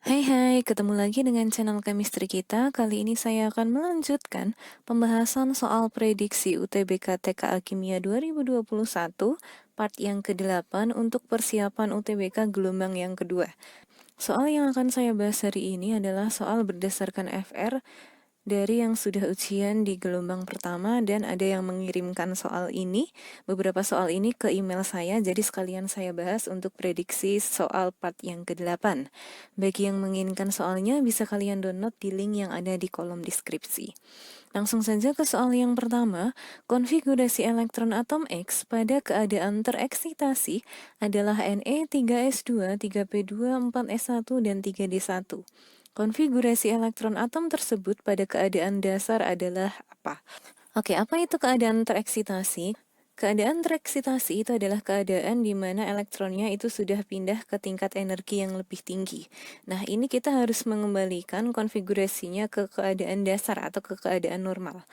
Hai, ketemu lagi dengan channel chemistry kita. Kali ini saya akan melanjutkan pembahasan soal prediksi UTBK TKA Kimia 2021, part yang ke-8 untuk persiapan UTBK gelombang yang kedua. Soal yang akan saya bahas hari ini adalah soal berdasarkan FR dari yang sudah ujian di gelombang pertama, dan ada yang mengirimkan beberapa soal ini ke email saya, jadi sekalian saya bahas untuk prediksi soal part yang ke-8. Bagi yang menginginkan soalnya, bisa kalian download di link yang ada di kolom deskripsi. Langsung saja ke soal yang pertama. Konfigurasi elektron atom X pada keadaan tereksitasi adalah Ne 3s2, 3p2, 4s1, dan 3d1. Konfigurasi elektron atom tersebut pada keadaan dasar adalah apa? Oke, apa itu keadaan tereksitasi? Keadaan tereksitasi itu adalah keadaan di mana elektronnya itu sudah pindah ke tingkat energi yang lebih tinggi. Nah, ini kita harus mengembalikan konfigurasinya ke keadaan dasar atau ke keadaan normal.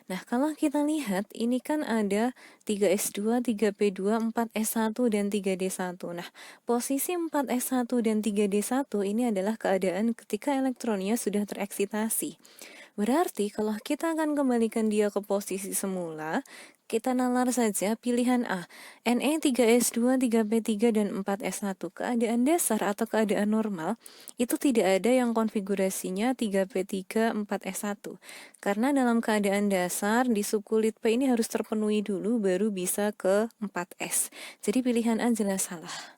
Nah, kalau kita lihat, ini kan ada 3s2, 3p2, 4s1, dan 3d1. Nah, posisi 4s1 dan 3d1 ini adalah keadaan ketika elektronnya sudah tereksitasi. Berarti kalau kita akan kembalikan dia ke posisi semula, kita nalar saja pilihan A, Ne 3s2, 3p3, dan 4s1. Keadaan dasar atau keadaan normal, itu tidak ada yang konfigurasinya 3p3, 4s1. Karena dalam keadaan dasar, di subkulit P ini harus terpenuhi dulu, baru bisa ke 4s. Jadi pilihan A jelas salah.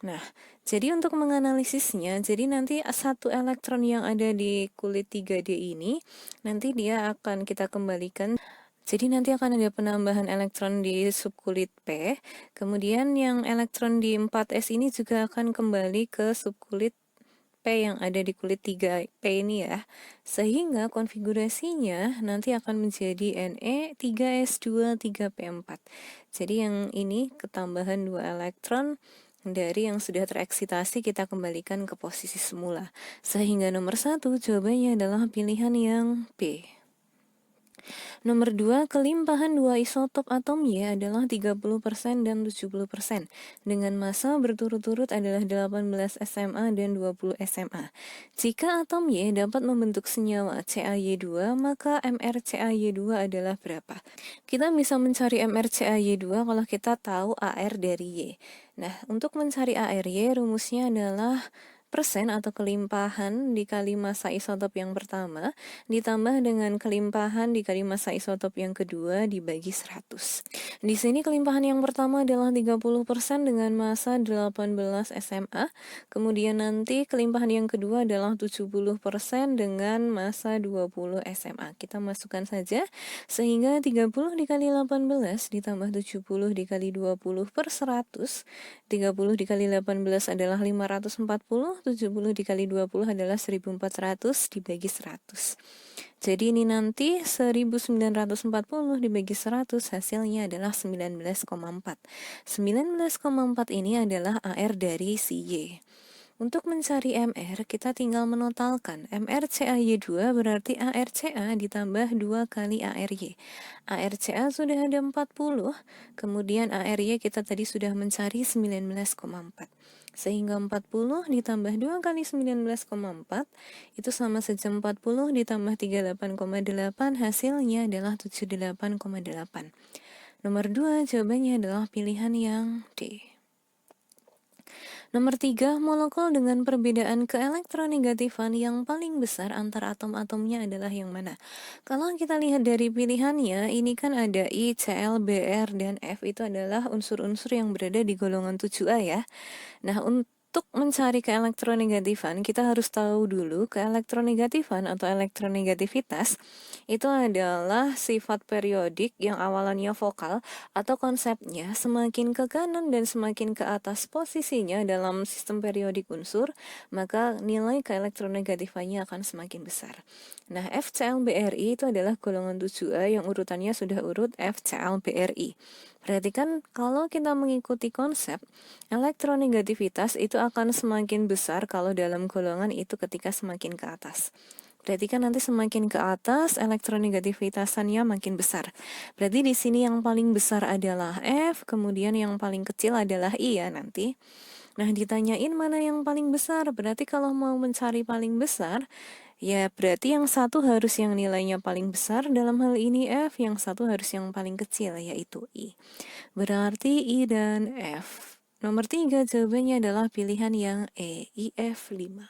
Nah, jadi untuk menganalisisnya, jadi nanti satu elektron yang ada di kulit 3D ini, nanti dia akan kita kembalikan. Jadi nanti akan ada penambahan elektron di subkulit P, kemudian yang elektron di 4s ini juga akan kembali ke subkulit P yang ada di kulit 3P ini ya. Sehingga konfigurasinya nanti akan menjadi Ne 3s2, 3p4. Jadi yang ini ketambahan 2 elektron dari yang sudah tereksitasi kita kembalikan ke posisi semula. Sehingga nomor 1 jawabannya adalah pilihan yang B. Nomor 2, kelimpahan dua isotop atom Y adalah 30% dan 70%, dengan massa berturut-turut adalah 18 SMA dan 20 SMA. Jika atom Y dapat membentuk senyawa CaY2, maka MrCaY2 adalah berapa? Kita bisa mencari MrCaY2 kalau kita tahu AR dari Y. Nah, untuk mencari ARY, rumusnya adalah persen atau kelimpahan dikali massa isotop yang pertama ditambah dengan kelimpahan dikali massa isotop yang kedua dibagi 100. Di sini kelimpahan yang pertama adalah 30% dengan massa 18 SMA. Kemudian nanti kelimpahan yang kedua adalah 70% dengan massa 20 SMA. Kita masukkan saja sehingga 30 dikali 18 ditambah 70 dikali 20 per 100. 30 dikali 18 adalah 540, 70 dikali 20 adalah 1400 dibagi 100. Jadi ini nanti 1940 dibagi 100 hasilnya adalah 19,4. 19,4 ini adalah AR dari si Y. Untuk mencari MR, kita tinggal menotalkan. MrCaY2 berarti ARCa ditambah 2 kali ARY. ARCa sudah ada 40, kemudian ARY kita tadi sudah mencari 19,4. Sehingga 40 ditambah 2 kali 19,4, itu sama saja 40 ditambah 38,8, hasilnya adalah 78,8. Nomor 2 jawabannya adalah pilihan yang D. Nomor 3, molekul dengan perbedaan keelektronegatifan yang paling besar antar atom-atomnya adalah yang mana? Kalau kita lihat dari pilihannya, ini kan ada I, Cl, Br, dan F itu adalah unsur-unsur yang berada di golongan 7A ya. Nah, untuk mencari keelektronegatifan, kita harus tahu dulu keelektronegatifan atau elektronegativitas itu adalah sifat periodik yang awalannya vokal atau konsepnya semakin ke kanan dan semakin ke atas posisinya dalam sistem periodik unsur, maka nilai keelektronegatifannya akan semakin besar. Nah, FClBri itu adalah golongan 7A yang urutannya sudah urut FClBri. Perhatikan kalau kita mengikuti konsep, elektronegativitas itu akan semakin besar kalau dalam golongan itu ketika semakin ke atas. Berarti kan nanti semakin ke atas elektronegativitasannya makin besar. Berarti di sini yang paling besar adalah F, kemudian yang paling kecil adalah I ya nanti. Nah, ditanyain mana yang paling besar, berarti kalau mau mencari paling besar, ya berarti yang satu harus yang nilainya paling besar, dalam hal ini F, yang satu harus yang paling kecil, yaitu I. Berarti I dan F. Nomor 3 jawabannya adalah pilihan yang E, IF5.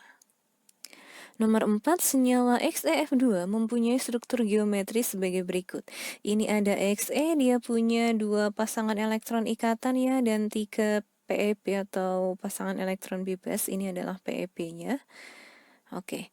Nomor 4, senyawa XeF2 mempunyai struktur geometris sebagai berikut. Ini ada Xe, dia punya 2 pasangan elektron ikatan ya, dan 3 PeP atau pasangan elektron bebas. Ini adalah PeP-nya. Oke.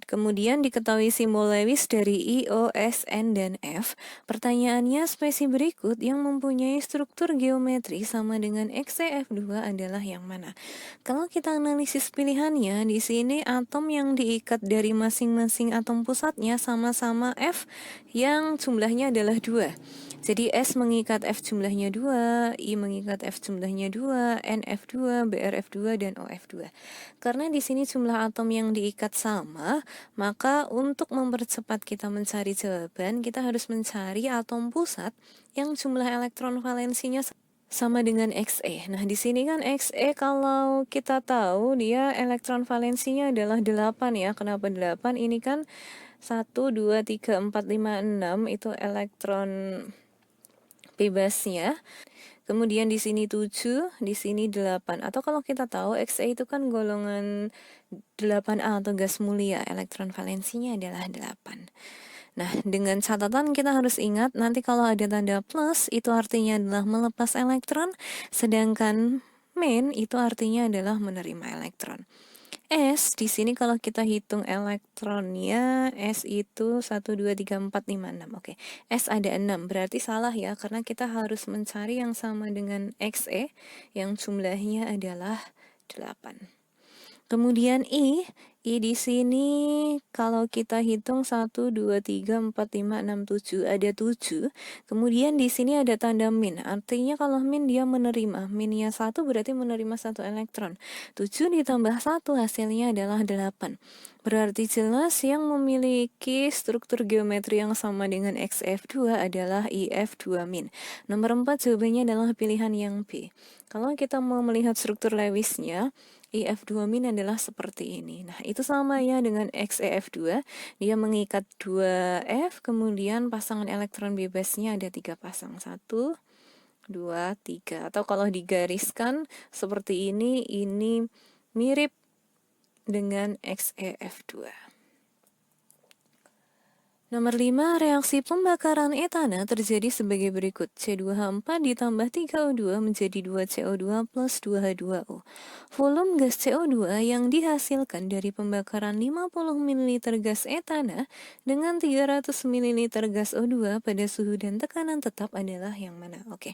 Kemudian diketahui simbol Lewis dari I, O, S, N, dan F. Pertanyaannya, spesies berikut yang mempunyai struktur geometri sama dengan XeF2 adalah yang mana? Kalau kita analisis pilihannya, di sini atom yang diikat dari masing-masing atom pusatnya sama-sama F yang jumlahnya adalah 2. Jadi S mengikat F jumlahnya 2, I mengikat F jumlahnya 2, NF2, BRF2, dan OF2. Karena di sini jumlah atom yang diikat sama, maka untuk mempercepat kita mencari jawaban, kita harus mencari atom pusat yang jumlah elektron valensinya sama dengan Xe. Nah, di sini kan Xe kalau kita tahu dia elektron valensinya adalah 8 ya. Kenapa 8? Ini kan 1, 2, 3, 4, 5, 6 itu elektron bebasnya. Kemudian di sini 7, di sini 8. Atau kalau kita tahu Xe itu kan golongan 8A atau gas mulia, elektron valensinya adalah 8. Nah, dengan catatan kita harus ingat nanti kalau ada tanda plus itu artinya adalah melepas elektron, sedangkan min itu artinya adalah menerima elektron. S, di sini kalau kita hitung elektronnya, S itu 1, 2, 3, 4, 5, 6. Oke, S ada 6, berarti salah ya, karena kita harus mencari yang sama dengan Xe, yang jumlahnya adalah 8. Kemudian I di sini kalau kita hitung 1, 2, 3, 4, 5, 6, 7, ada 7. Kemudian di sini ada tanda min, artinya kalau min dia menerima, minnya 1 berarti menerima 1 elektron. 7 ditambah 1 hasilnya adalah 8. Berarti jelas yang memiliki struktur geometri yang sama dengan XF2 adalah IF2-. Nomor 4 jawabannya adalah pilihan yang B. Kalau kita mau melihat struktur Lewisnya, IF2- adalah seperti ini. Nah, itu sama ya dengan XeF2. Dia mengikat 2F, kemudian pasangan elektron bebasnya ada 3 pasang. 1, 2, 3. Atau kalau digariskan seperti ini mirip dengan XeF2. Nomor 5, reaksi pembakaran etana terjadi sebagai berikut. C2H4 ditambah 3O2 menjadi 2CO2 plus 2H2O. Volume gas CO2 yang dihasilkan dari pembakaran 50 ml gas etana dengan 300 ml gas O2 pada suhu dan tekanan tetap adalah yang mana? Oke.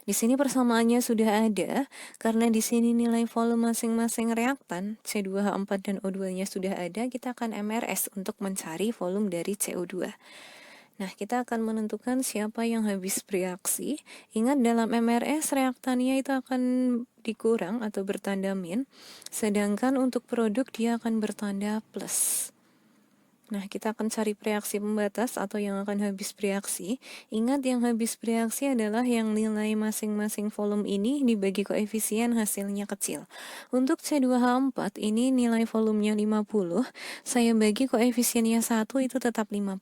Di sini persamaannya sudah ada, karena di sini nilai volume masing-masing reaktan, C2H4 dan O2-nya sudah ada, kita akan MRS untuk mencari volume dari CO2. Nah, kita akan menentukan siapa yang habis bereaksi. Ingat dalam MRS reaktannya itu akan dikurang atau bertanda min, sedangkan untuk produk dia akan bertanda plus. Nah, kita akan cari reaksi pembatas atau yang akan habis bereaksi. Ingat yang habis bereaksi adalah yang nilai masing-masing volume ini dibagi koefisien hasilnya kecil. Untuk C2H4 ini nilai volumenya 50, saya bagi koefisiennya 1 itu tetap 50.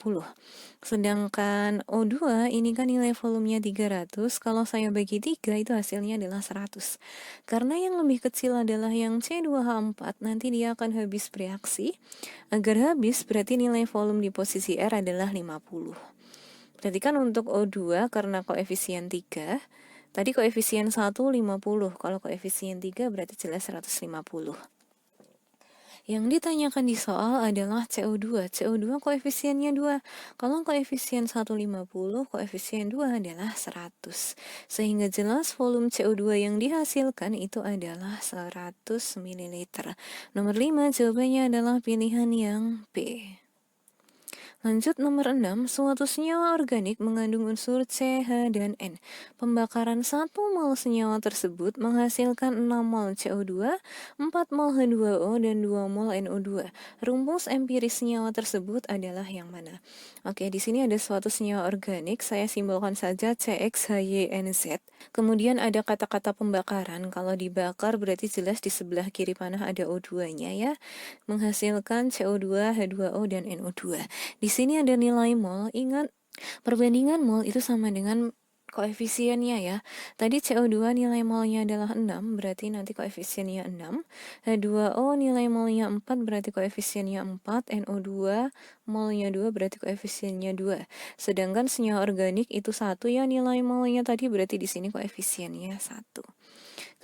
Sedangkan O2 ini kan nilai volumenya 300, kalau saya bagi 3 itu hasilnya adalah 100. Karena yang lebih kecil adalah yang C2H4, nanti dia akan habis bereaksi. Agar habis berarti nilai volume di posisi R adalah 50. Berarti kan untuk O2 karena koefisien 3, tadi koefisien 1 50, kalau koefisien 3 berarti jelas 150. Yang ditanyakan di soal adalah CO2. CO2 koefisiennya 2. Kalau koefisien 150, koefisien 2 adalah 100. Sehingga jelas volume CO2 yang dihasilkan itu adalah 100 ml. Nomor 5 jawabannya adalah pilihan yang B. Lanjut nomor 6, suatu senyawa organik mengandung unsur C, H, dan N. Pembakaran 1 mol senyawa tersebut menghasilkan 6 mol CO2, 4 mol H2O, dan 2 mol NO2. Rumus empiris senyawa tersebut adalah yang mana? Oke, di sini ada suatu senyawa organik, saya simbolkan saja CXHYNZ. Kemudian ada kata-kata pembakaran, kalau dibakar berarti jelas di sebelah kiri panah ada O2-nya ya, menghasilkan CO2, H2O, dan NO2. Di sini ada nilai mol, ingat perbandingan mol itu sama dengan koefisiennya ya. Tadi CO2 nilai molnya adalah 6, berarti nanti koefisiennya 6. H2O nilai molnya 4, berarti koefisiennya 4. NO2 molnya 2, berarti koefisiennya 2. Sedangkan senyawa organik itu 1 ya, nilai molnya tadi berarti di sini koefisiennya 1.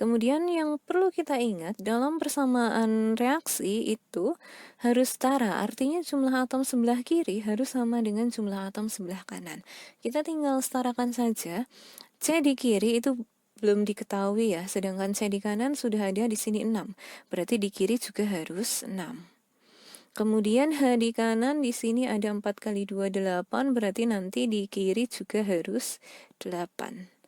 Kemudian yang perlu kita ingat, dalam persamaan reaksi itu harus setara, artinya jumlah atom sebelah kiri harus sama dengan jumlah atom sebelah kanan. Kita tinggal setarakan saja, C di kiri itu belum diketahui ya, sedangkan C di kanan sudah ada di sini 6, berarti di kiri juga harus 6. Kemudian H di kanan di sini ada 4 kali 2, 8, berarti nanti di kiri juga harus 8.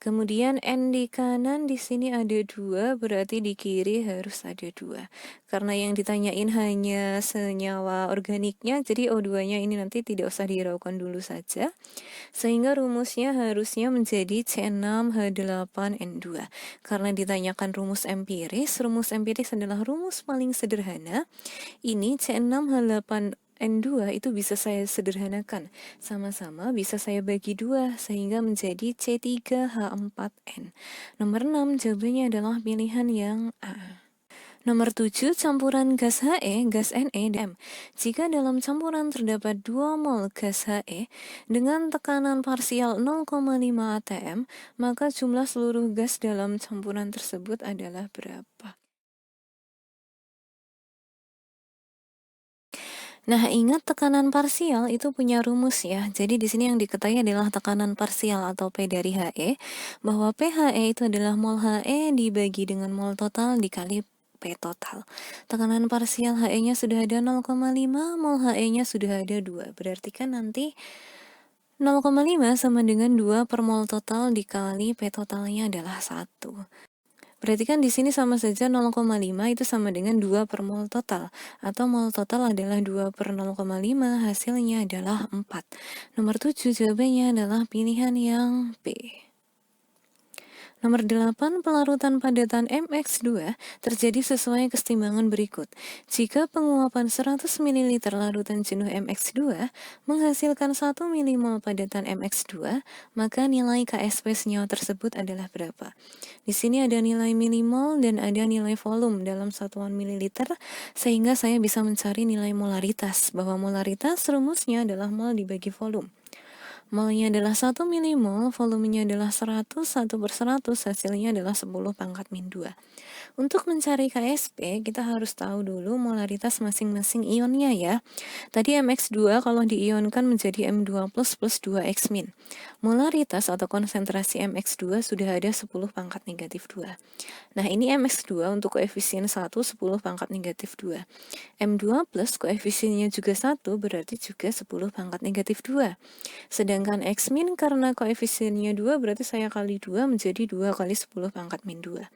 Kemudian N di kanan di sini ada 2, berarti di kiri harus ada 2. Karena yang ditanyain hanya senyawa organiknya, jadi O2-nya ini nanti tidak usah dihiraukan dulu saja. Sehingga rumusnya harusnya menjadi C6H8N2. Karena ditanyakan rumus empiris adalah rumus paling sederhana. Ini C6H8 N2 itu bisa saya sederhanakan, sama-sama bisa saya bagi 2 sehingga menjadi C3H4N. Nomor 6 jawabannya adalah pilihan yang A. Nomor 7, campuran gas He, gas Ne, dan M. Jika dalam campuran terdapat 2 mol gas He dengan tekanan parsial 0,5 atm, maka jumlah seluruh gas dalam campuran tersebut adalah berapa? Nah, ingat tekanan parsial itu punya rumus ya. Jadi di sini yang diketahui adalah tekanan parsial atau P dari He, bahwa PHe itu adalah mol He dibagi dengan mol total dikali P total. Tekanan parsial He-nya sudah ada 0,5, mol He-nya sudah ada 2. Berarti kan nanti 0,5 sama dengan 2 per mol total dikali P totalnya adalah 1. Berarti kan di sini sama saja 0,5 itu sama dengan 2 per mol total. Atau mol total adalah 2 per 0,5, hasilnya adalah 4. Nomor 7 jawabannya adalah pilihan yang B. Nomor 8, pelarutan padatan MX2 terjadi sesuai kesetimbangan berikut. Jika penguapan 100 ml larutan jenuh MX2 menghasilkan 1 mmol padatan MX2, maka nilai KSP senyawa tersebut adalah berapa? Di sini ada nilai milimol dan ada nilai volume dalam satuan mililiter, sehingga saya bisa mencari nilai molaritas, bahwa molaritas rumusnya adalah mol dibagi volume. Molnya adalah 1 milimol, volumenya adalah 100, 1 per 100, hasilnya adalah 10 pangkat min 2. Untuk mencari KSP, kita harus tahu dulu molaritas masing-masing ionnya ya. Tadi MX2 kalau diionkan menjadi M2 plus 2X min. Molaritas atau konsentrasi MX2 sudah ada 10 pangkat negatif 2. Nah, ini MX2 untuk koefisien 1, 10 pangkat negatif 2. M2 plus koefisiennya juga 1, berarti juga 10 pangkat negatif 2. Sedangkan X min karena koefisiennya 2, berarti saya kali 2 menjadi 2 kali 10 pangkat min 2.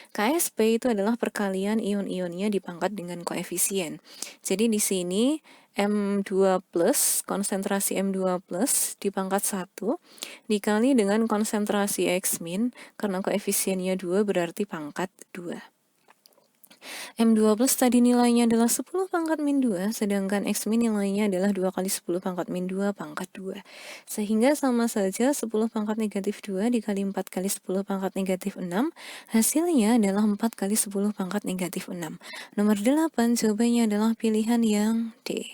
KSP itu adalah perkalian ion-ionnya dipangkat dengan koefisien. Jadi di sini M2 plus, konsentrasi M2 plus dipangkat 1, dikali dengan konsentrasi X min, karena koefisiennya 2 berarti pangkat 2. M2 plus tadi nilainya adalah 10 pangkat min 2, sedangkan X min nilainya adalah 2 kali 10 pangkat min 2 pangkat 2. Sehingga sama saja 10 pangkat negatif 2 dikali 4 kali 10 pangkat negatif 6, hasilnya adalah 4 kali 10 pangkat negatif 6. Nomor 8 jawabannya adalah pilihan yang D.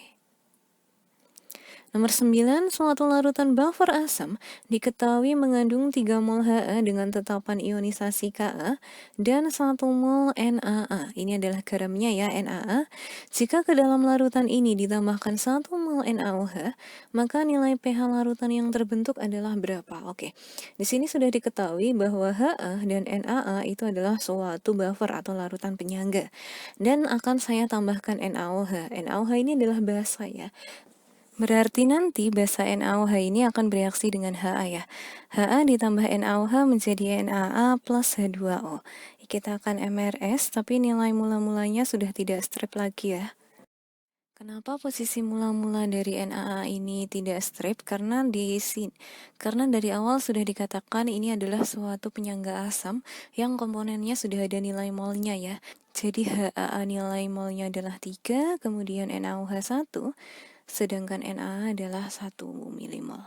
Nomor 9, suatu larutan buffer asam diketahui mengandung 3 mol Ha dengan tetapan ionisasi Ka dan 1 mol NaA. Ini adalah garamnya ya, NaA. Jika ke dalam larutan ini ditambahkan 1 mol NaOH, maka nilai pH larutan yang terbentuk adalah berapa? Oke, di sini sudah diketahui bahwa Ha dan NaA itu adalah suatu buffer atau larutan penyangga. Dan akan saya tambahkan NaOH. NaOH ini adalah basa ya. Berarti nanti basa NaOH ini akan bereaksi dengan Ha ya. Ha ditambah NaOH menjadi Na plus H2O. Kita akan MRS, tapi nilai mula-mulanya sudah tidak strip lagi ya. Kenapa posisi mula-mula dari NaA ini tidak strip? Karena dari awal sudah dikatakan ini adalah suatu penyangga asam yang komponennya sudah ada nilai molnya ya. Jadi HAA nilai molnya adalah 3, kemudian NaOH 1, sedangkan Na adalah 1 milimol.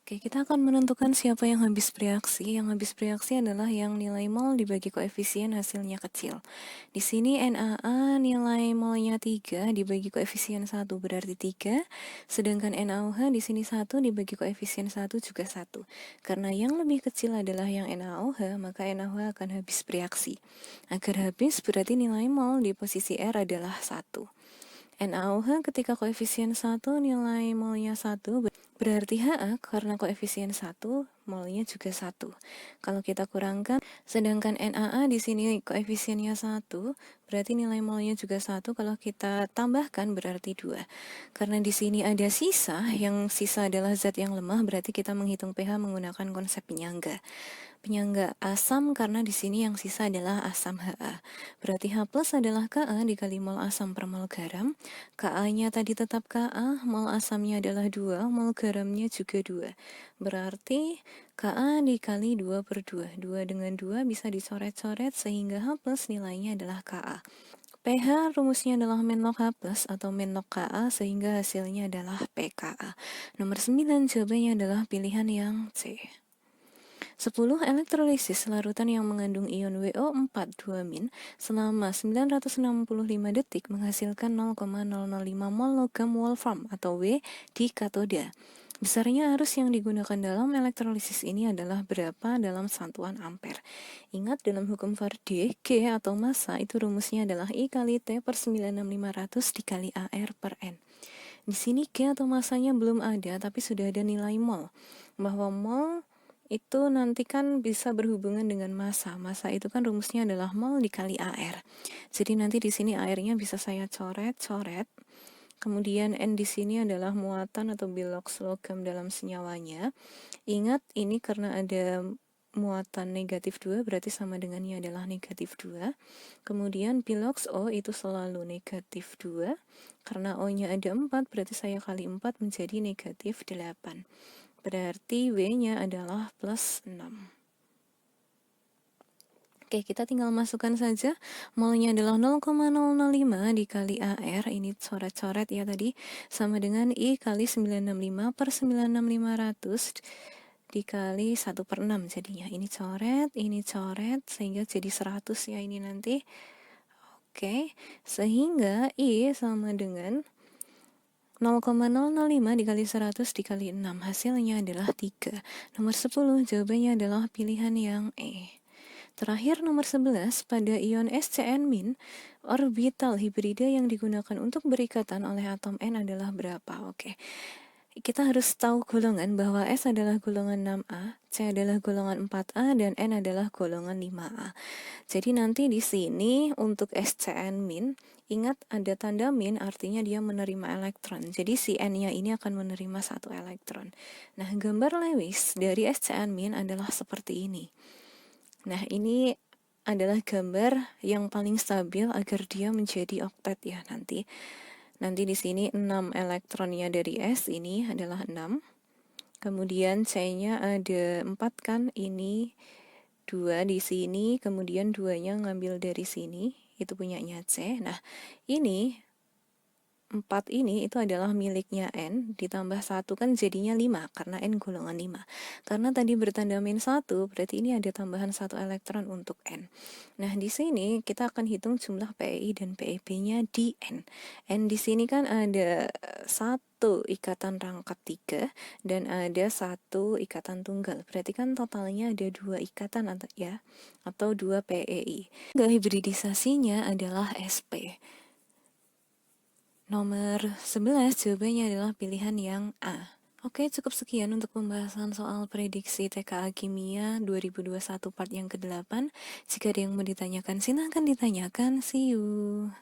Oke, kita akan menentukan siapa yang habis bereaksi. Yang habis bereaksi adalah yang nilai mol dibagi koefisien hasilnya kecil. Di sini NaA nilai molnya 3 dibagi koefisien 1 berarti 3, sedangkan NaOH di sini 1 dibagi koefisien 1 juga 1. Karena yang lebih kecil adalah yang NaOH, maka NaOH akan habis bereaksi. Agar habis berarti nilai mol di posisi R adalah 1. NaOH ketika koefisien 1 nilai molnya 1 berarti Ha karena koefisien 1 molnya juga 1. Kalau kita kurangkan, sedangkan NaA di sini koefisiennya 1 berarti nilai molnya juga 1. Kalau kita tambahkan berarti 2. Karena di sini ada sisa, yang sisa adalah zat yang lemah, berarti kita menghitung pH menggunakan konsep penyangga. Penyangga asam karena di sini yang sisa adalah asam Ha. Berarti H plus adalah Ka dikali mol asam per mol garam. Ka-nya tadi tetap Ka, mol asamnya adalah 2, mol garamnya juga 2. Berarti Ka dikali 2 per 2. 2 dengan 2 bisa dicoret-coret sehingga H plus nilainya adalah Ka. pH rumusnya adalah min log H plus atau min log Ka sehingga hasilnya adalah pKa. Nomor 9 jawabannya adalah pilihan yang C. 10. Elektrolisis larutan yang mengandung ion WO4 2- selama 965 detik menghasilkan 0,005 mol logam wolfram atau W di katoda. Besarnya arus yang digunakan dalam elektrolisis ini adalah berapa dalam satuan ampere. Ingat dalam hukum Faraday, G atau massa itu rumusnya adalah I kali T per 96500 dikali AR per N. Di sini G atau massanya belum ada, tapi sudah ada nilai mol. Bahwa mol itu nanti kan bisa berhubungan dengan massa. Massa itu kan rumusnya adalah mol dikali AR. Jadi nanti di sini AR-nya bisa saya coret-coret. Kemudian N di sini adalah muatan atau bilox logam dalam senyawanya. Ingat ini karena ada muatan negatif 2 berarti sama dengannya adalah negatif 2. Kemudian bilox O itu selalu negatif 2. Karena O-nya ada 4 berarti saya kali 4 menjadi negatif 8. Berarti W-nya adalah plus 6. Oke, kita tinggal masukkan saja. Molnya adalah 0,005 dikali AR. Ini coret-coret ya tadi. Sama dengan I kali 965 per 96500 dikali 1 per 6 jadinya. Ini coret, sehingga jadi 100 ya ini nanti. Oke, sehingga I sama dengan 0,005 dikali 100 dikali 6. Hasilnya adalah 3. Nomor 10 jawabannya adalah pilihan yang E. Terakhir nomor 11, pada ion SCN-, orbital hibrida yang digunakan untuk berikatan oleh atom N adalah berapa? Oke. Kita harus tahu golongan bahwa S adalah golongan 6A, C adalah golongan 4A, dan N adalah golongan 5A. Jadi nanti di sini untuk SCN-, ingat ada tanda min artinya dia menerima elektron. Jadi si N-nya ini akan menerima 1 elektron. Nah, gambar Lewis dari SCN- adalah seperti ini. Nah, ini adalah gambar yang paling stabil agar dia menjadi oktet ya nanti. Nanti di sini 6 elektronnya dari S ini adalah 6. Kemudian C-nya ada 4 kan, ini 2 di sini, kemudian 2-nya ngambil dari sini, itu punyanya C. Nah, ini 4 ini itu adalah miliknya N, ditambah 1 kan jadinya 5, karena N golongan 5. Karena tadi bertanda min 1, berarti ini ada tambahan 1 elektron untuk N. Nah, di sini kita akan hitung jumlah PEI dan PEB-nya di N. N di sini kan ada 1 ikatan rangkap 3, dan ada 1 ikatan tunggal. Berarti kan totalnya ada 2 ikatan ya, atau 2 PEI. Hibridisasinya adalah SP. Nomor 11 jawabannya adalah pilihan yang A. Oke, cukup sekian untuk pembahasan soal prediksi TKA Kimia 2021 part yang ke-8. Jika ada yang mau ditanyakan, silahkan ditanyakan. See you.